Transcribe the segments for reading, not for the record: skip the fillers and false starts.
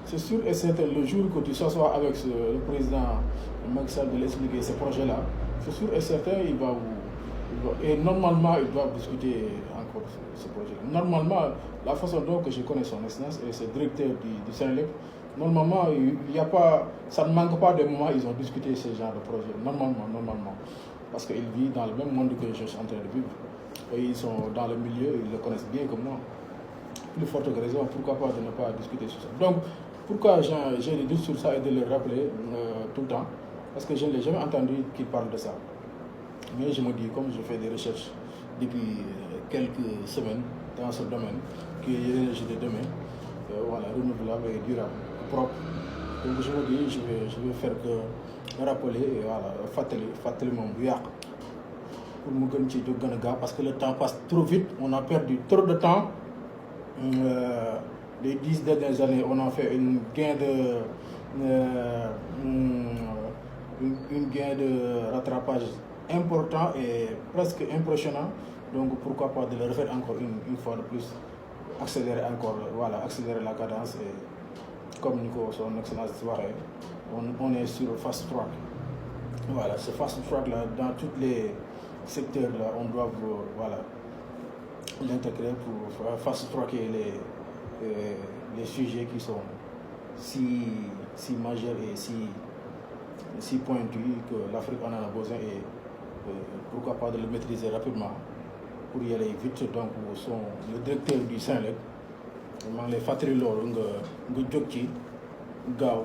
c'est sûr et certain, le jour que tu s'assois avec le président Macky Sall de l'expliquer ce projet-là, c'est sûr et certain, et normalement, il doit discuter encore ce projet. Normalement, la façon dont je connais son excellence et c'est directeur du Sénélec, normalement, il y a pas, ça ne manque pas de moments, ils ont discuté ce genre de projet. Normalement. Parce qu'ils vivent dans le même monde que je suis en train de vivre. Et ils sont dans le milieu, ils le connaissent bien comme moi. Plus forte raison, pourquoi pas de ne pas discuter sur ça. Donc, pourquoi j'ai des doutes sur ça et de le rappeler tout le temps? Parce que je ne l'ai jamais entendu qu'il parle de ça. Mais je me dis, comme je fais des recherches depuis quelques semaines dans ce domaine, qui est l'énergie de demain, voilà, renouvelable et durable, propre. Donc je me dis, je vais faire que rappeler et voilà, fatali mon biak pour me gagner parce que le temps passe trop vite, on a perdu trop de temps. Les 10 dernières années, on a fait une gain de rattrapage important et presque impressionnant. Donc pourquoi pas de le refaire encore une fois de plus, accélérer la cadence et comme Nico, son excellence Soirée, on est sur le fast track. Voilà, ce fast track là, dans tous les secteurs là, on doit l'intégrer pour fast tracker les sujets qui sont si majeurs et si pointus que l'Afrique en a besoin et pourquoi pas de le maîtriser rapidement pour y aller vite. Donc le directeur du Sénélec maa ngi lay fàttali loolu nga jóg ci gaaw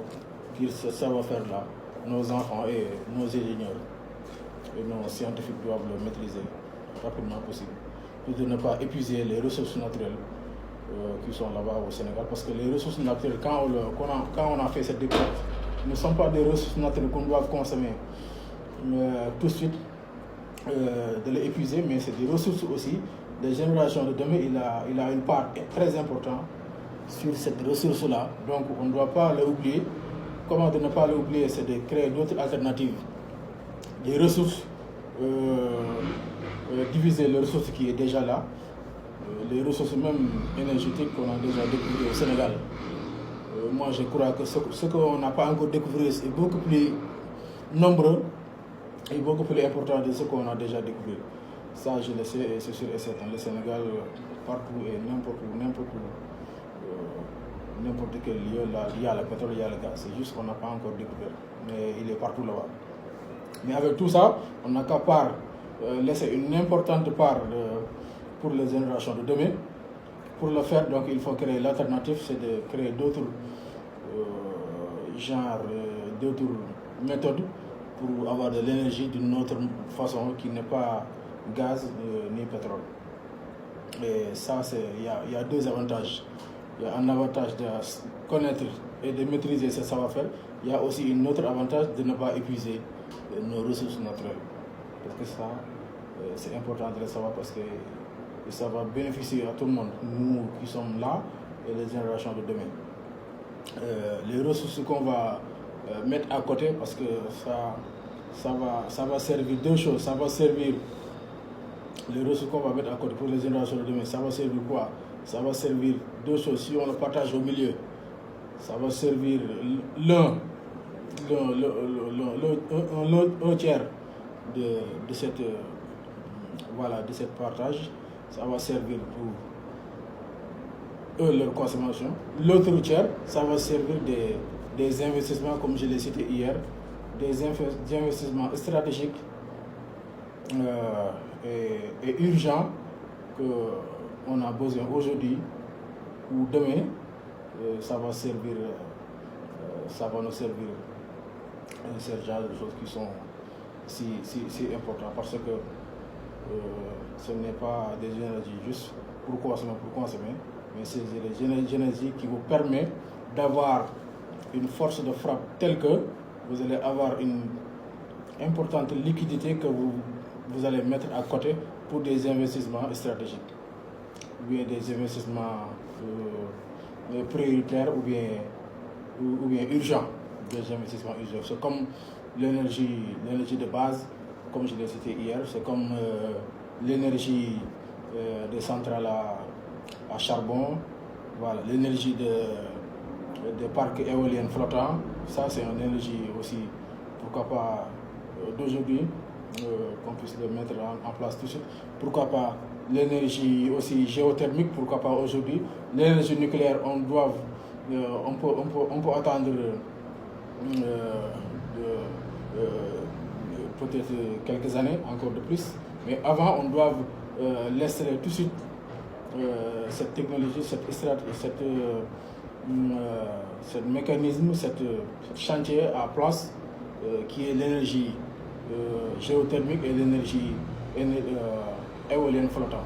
ngir ce savoir-faire là nos enfants et nos ingénieurs et nos scientifiques doivent le maîtriser rapidement possible pour de ne pas épuiser les ressources naturelles qui sont là-bas au Sénégal, parce que les ressources naturelles, quand on a fait cette découverte, ne sont pas des ressources naturelles qu'on doit consommer tout de suite, de les épuiser, mais c'est des ressources aussi. Les générations de demain, il a une part très importante sur cette ressource-là, donc on ne doit pas l'oublier. Comment de ne pas l'oublier, c'est de créer d'autres alternatives, des ressources, diviser les ressources qui est déjà là, les ressources même énergétiques qu'on a déjà découvertes au Sénégal. Moi je crois que ce qu'on n'a pas encore découvert est beaucoup plus nombreux et beaucoup plus important de ce qu'on a déjà découvert. Ça je le sais et c'est sûr et certain. Le Sénégal, partout et n'importe quel lieu, là, il y a le pétrole, il y a le gaz. C'est juste qu'on n'a pas encore découvert. Mais il est partout là-bas. Mais avec tout ça, on n'a qu'à laisser une importante part pour les générations de demain. Pour le faire, donc, il faut créer l'alternative, c'est de créer d'autres d'autres méthodes pour avoir de l'énergie d'une autre façon qui n'est pas gaz ni pétrole. Et ça, il y a deux avantages. Il y a un avantage de connaître et de maîtriser ce savoir-faire. Il y a aussi un autre avantage de ne pas épuiser nos ressources naturelles. Parce que ça, c'est important de le savoir parce que ça va bénéficier à tout le monde, nous qui sommes là et les générations de demain. Les ressources qu'on va mettre à côté, parce que ça va servir deux choses. Ça va servir les ressources qu'on va mettre à côté pour les générations de demain. Ça va servir quoi? Ça va servir deux choses. Si on le partage au milieu, ça va servir un tiers de cette partage. Ça va servir pour eux, leur consommation. L'autre tiers, ça va servir des investissements, comme je l'ai cité hier, des investissements stratégiques et urgents qu'on a besoin aujourd'hui ou demain. Ça va nous servir un genre de choses qui sont si importantes parce que ce n'est pas des énergies juste pour consommer, mais c'est des énergies qui vous permettent d'avoir une force de frappe telle que vous allez avoir une importante liquidité que vous allez mettre à côté pour des investissements stratégiques, ou bien des investissements prioritaires ou bien urgents, des investissements urgents. C'est comme l'énergie de base, comme je l'ai cité hier, c'est comme l'énergie des centrales à charbon, voilà, l'énergie des parcs éoliennes flottants. Ça, c'est une énergie aussi, pourquoi pas, d'aujourd'hui, qu'on puisse le mettre en place tout de suite. Pourquoi pas l'énergie aussi géothermique, pourquoi pas aujourd'hui. L'énergie nucléaire, on peut attendre peut-être quelques années, encore de plus. Mais avant, on doit laisser tout de suite cette technologie, ce mécanisme, ce chantier à place qui est l'énergie géothermique et l'énergie éolienne flottante.